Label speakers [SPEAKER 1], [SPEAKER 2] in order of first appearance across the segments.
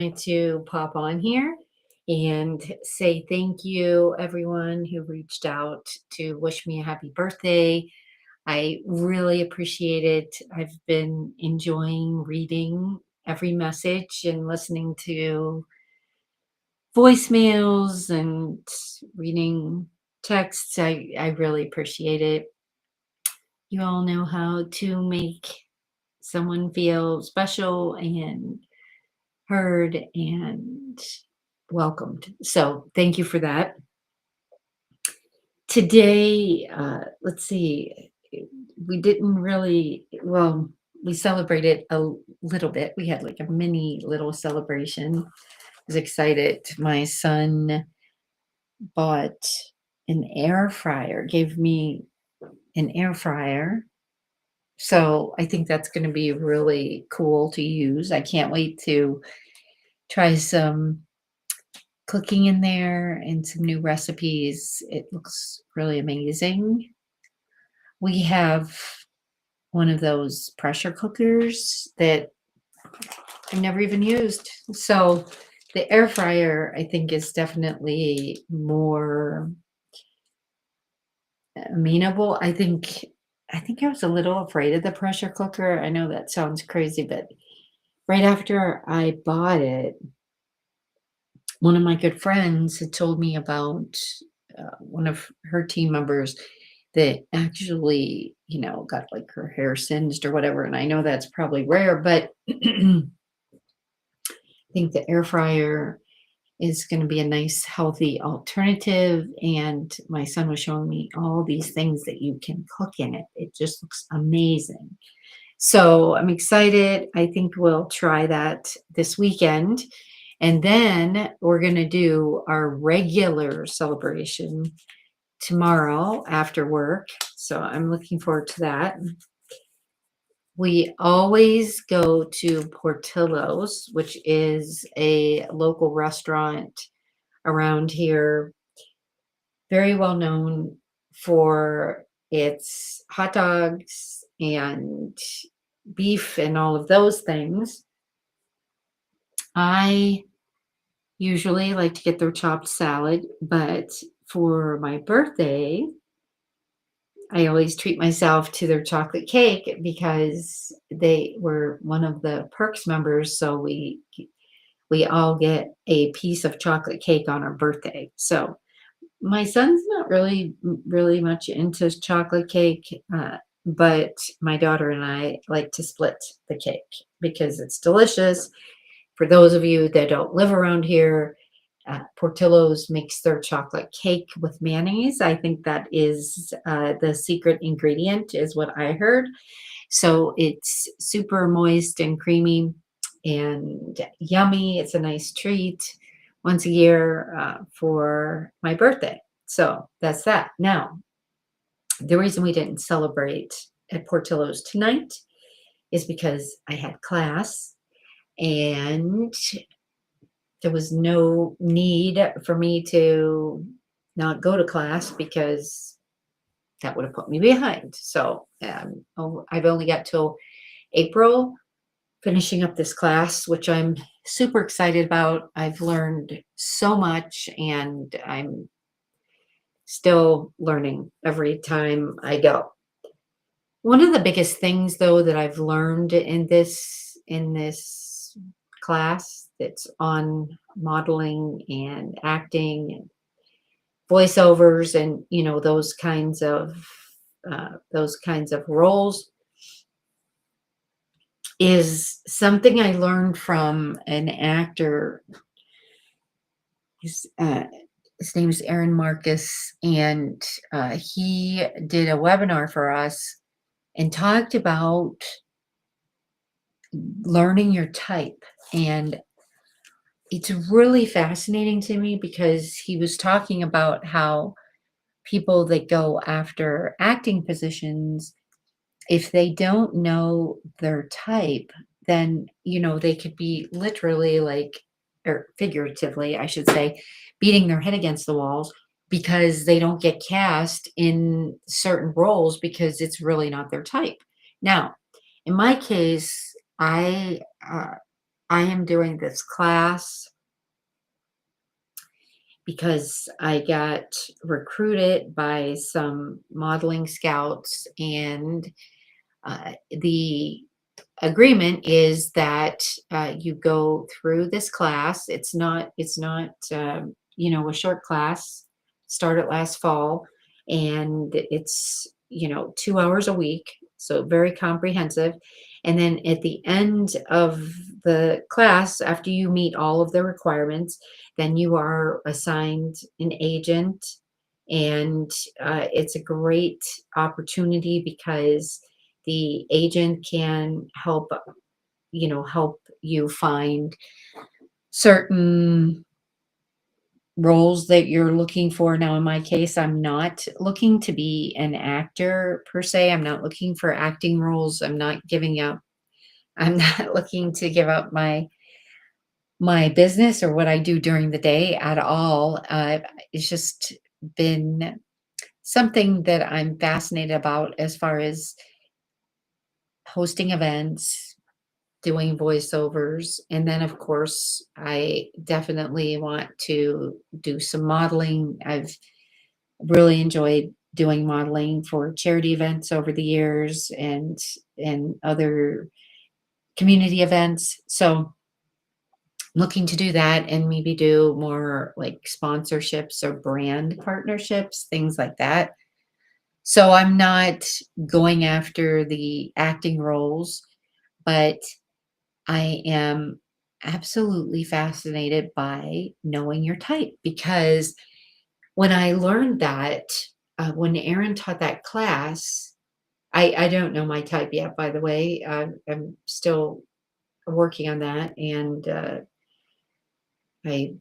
[SPEAKER 1] To pop on here and say thank you, everyone who reached out to wish me a happy birthday. I really appreciate it. I've been enjoying reading every message and listening to voicemails and reading texts. I really appreciate it. You all know how to make someone feel special and heard and welcomed. So thank you for that. Today, let's see, we didn't really, well, we celebrated a little bit. We had like a mini little celebration. I was excited. My son bought an air fryer, gave me an air fryer. So I think that's going to be really cool to use. I can't wait to try some cooking in there and some new recipes. It looks really amazing. We have one of those pressure cookers that I've never even used. So the air fryer, I think, is definitely more amenable. I think I was a little afraid of the pressure cooker. I know that sounds crazy, but right after I bought it, one of my good friends had told me about one of her team members that actually, got like her hair singed or whatever. And I know that's probably rare, but I think the air fryer is going to be a nice, healthy alternative. And my son was showing me all these things that you can cook in it. It just looks amazing. So I'm excited. I think we'll try that this weekend. And then we're going to do our regular celebration tomorrow after work. So I'm looking forward to that. We always go to Portillo's, which is a local restaurant around here, very well known for its hot dogs and beef and all of those things. I usually like to get their chopped salad, but for my birthday, I always treat myself to their chocolate cake because they were one of the perks members. So we all get a piece of chocolate cake on our birthday. So my son's not really much into chocolate cake, but my daughter and I like to split the cake because it's delicious. For those of you that don't live around here, Portillo's makes their chocolate cake with mayonnaise. I think that is the secret ingredient, is what I heard. So it's super moist and creamy and yummy. It's a nice treat once a year for my birthday. So that's that. Now, the reason we didn't celebrate at Portillo's tonight is because I had class and there was no need for me to not go to class because that would have put me behind. So I've only got till April finishing up this class, which I'm super excited about. I've learned so much and I'm still learning every time I go. One of the biggest things though that I've learned in this class that's on modeling and acting and voiceovers and those kinds of roles is something I learned from an actor. His name is Aaron Marcus, and he did a webinar for us and talked about learning your type. And it's really fascinating to me because he was talking about how people that go after acting positions, if they don't know their type, then, they could be literally like, or figuratively, I should say, beating their head against the walls because they don't get cast in certain roles because it's really not their type. Now, in my case, I I am doing this class because I got recruited by some modeling scouts, and the agreement is that you go through this class. It's not a short class. Started last fall, and it's 2 hours a week, so very comprehensive. And then at the end of the class, after you meet all of the requirements, then you are assigned an agent, and it's a great opportunity because the agent can help you find certain roles that you're looking for. Now, in my case, I'm not looking to be an actor per se. I'm not looking for acting roles. I'm not looking to give up my business or what I do during the day at all. It's just been something that I'm fascinated about as far as hosting events, doing voiceovers, and then, of course, I definitely want to do some modeling. I've really enjoyed doing modeling for charity events over the years and other community events. So, looking to do that and maybe do more like sponsorships or brand partnerships, things like that. So, I'm not going after the acting roles, but I am absolutely fascinated by knowing your type because when I learned that, when Aaron taught that class, I don't know my type yet, by the way. I'm still working on that, and I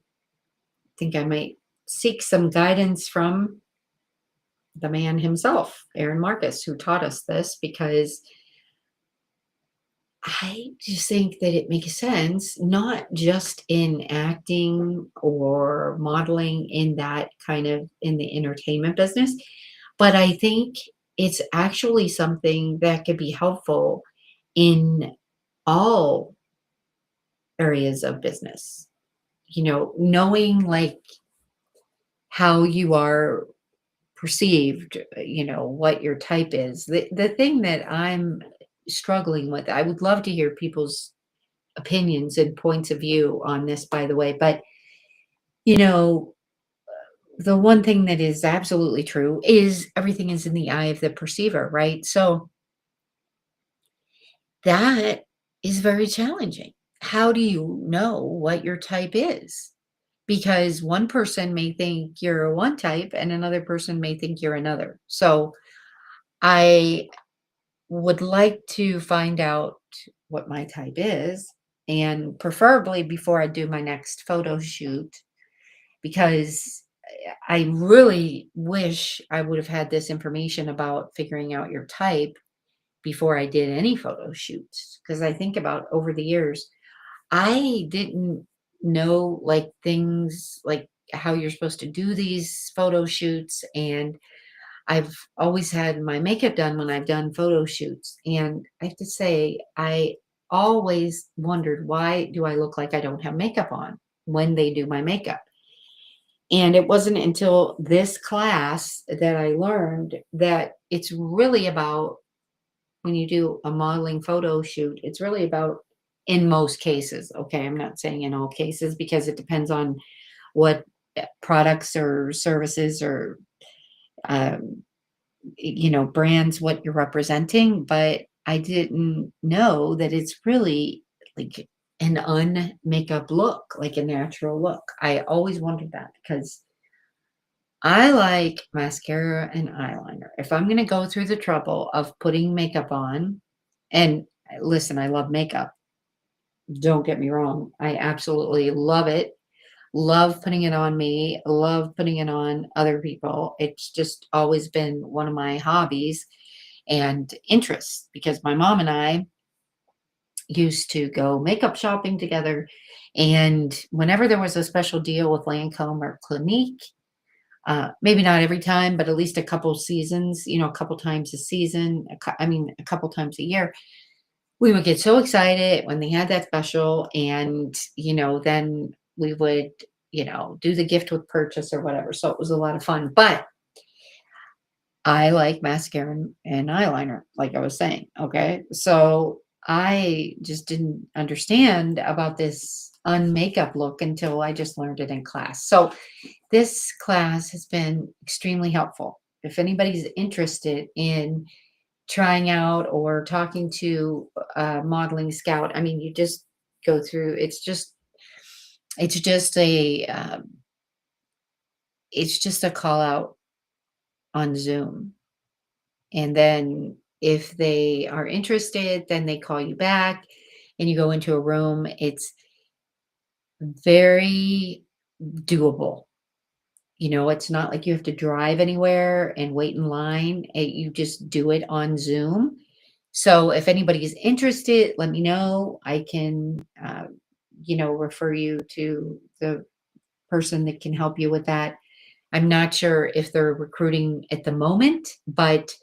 [SPEAKER 1] think I might seek some guidance from the man himself, Aaron Marcus, who taught us this because I just think that it makes sense, not just in acting or modeling in that kind of in the entertainment business, but I think it's actually something that could be helpful in all areas of business. Knowing like how you are perceived, what your type is. The thing that I'm struggling with, I would love to hear people's opinions and points of view on this, by the way. But, you know, the one thing that is absolutely true is everything is in the eye of the perceiver, right? So that is very challenging. How do you know what your type is? Because one person may think you're a one type and another person may think you're another. So I would like to find out what my type is, and preferably before I do my next photo shoot, because I really wish I would have had this information about figuring out your type before I did any photo shoots. Because I think about over the years, I didn't know like things like how you're supposed to do these photo shoots, and I've always had my makeup done when I've done photo shoots, and I have to say, I always wondered, why do I look like I don't have makeup on when they do my makeup? And it wasn't until this class that I learned that it's really about when you do a modeling photo shoot, it's really about in most cases, okay, I'm not saying in all cases because it depends on what products or services or um, brands what you're representing, but I didn't know that it's really like an unmakeup look, like a natural look. I always wondered that because I like mascara and eyeliner. If I'm going to go through the trouble of putting makeup on, and listen, I love makeup. Don't get me wrong. I absolutely love it. Love putting it on me, love putting it on other people. It's just always been one of my hobbies and interests because my mom and I used to go makeup shopping together. And whenever there was a special deal with Lancome or Clinique, maybe not every time, but at least a couple seasons, a couple times a season, I mean, a couple times a year, we would get so excited when they had that special, and, then we would, do the gift with purchase or whatever, so it was a lot of fun, but I like mascara and eyeliner, like I was saying, okay? So, I just didn't understand about this unmakeup look until I just learned it in class. So, this class has been extremely helpful. If anybody's interested in trying out or talking to a modeling scout, I mean, you just go through, it's just a call out on Zoom. And then if they are interested, then they call you back and you go into a room. It's very doable. It's not like you have to drive anywhere and wait in line. You just do it on Zoom. So if anybody is interested, let me know. I can, refer you to the person that can help you with that. I'm not sure if they're recruiting at the moment, but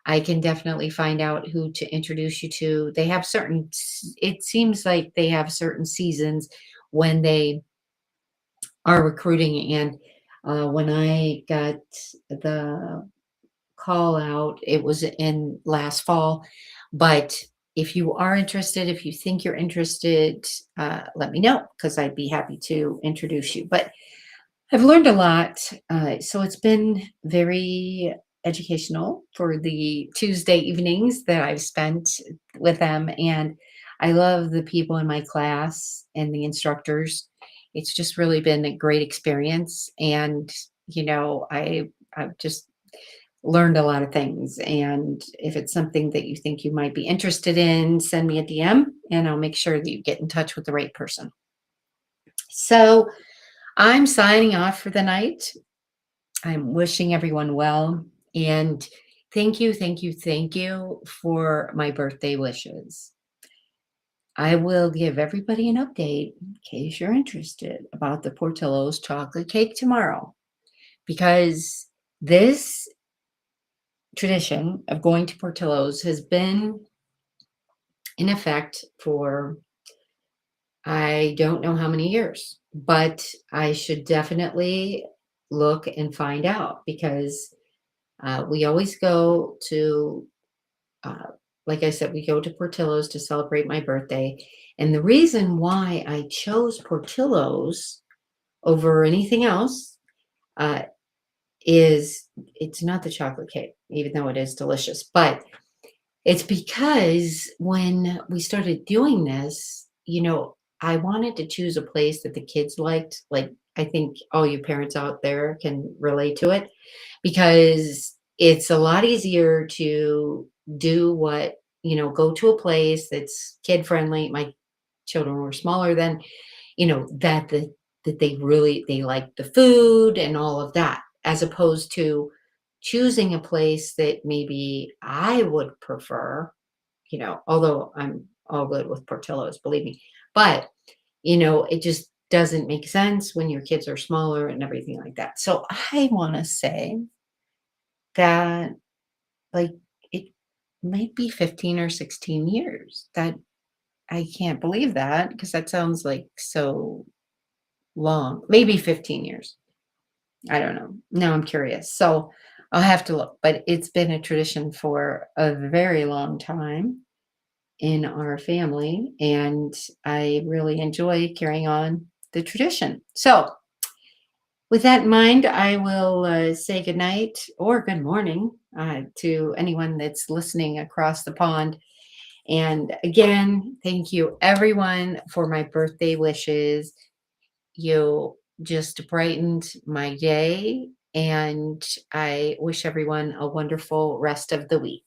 [SPEAKER 1] I can definitely find out who to introduce you to. They have it seems like they have certain seasons when they are recruiting. And when I got the call out, it was in last fall. But if you are interested, if you think you're interested, let me know because I'd be happy to introduce you. But I've learned a lot. So it's been very educational for the Tuesday evenings that I've spent with them. And I love the people in my class and the instructors. It's just really been a great experience. And, I've just learned a lot of things. And if it's something that you think you might be interested in, send me a DM and I'll make sure that you get in touch with the right person. So, I'm signing off for the night. I'm wishing everyone well. And thank you, thank you, thank you for my birthday wishes. I will give everybody an update in case you're interested about the Portillo's chocolate cake tomorrow because this tradition of going to Portillo's has been in effect for I don't know how many years, but I should definitely look and find out because we always go to, uh, like I said, we go to Portillo's to celebrate my birthday. And the reason why I chose Portillo's over anything else uh, is it's not the chocolate cake, even though it is delicious, but it's because when we started doing this, I wanted to choose a place that the kids liked. Like, I think all you parents out there can relate to it because it's a lot easier to do go to a place that's kid friendly. My children were smaller then, that they like the food and all of that, as opposed to choosing a place that maybe I would prefer, although I'm all good with Portillo's, believe me. But, it just doesn't make sense when your kids are smaller and everything like that. So I want to say that, like, it might be 15 or 16 years. That I can't believe that because that sounds like so long. Maybe 15 years. I don't know. Now I'm curious. So I'll have to look, but it's been a tradition for a very long time in our family, and I really enjoy carrying on the tradition. So, with that in mind, I will say good night or good morning to anyone that's listening across the pond. And again, thank you everyone for my birthday wishes. You just brightened my day, and I wish everyone a wonderful rest of the week.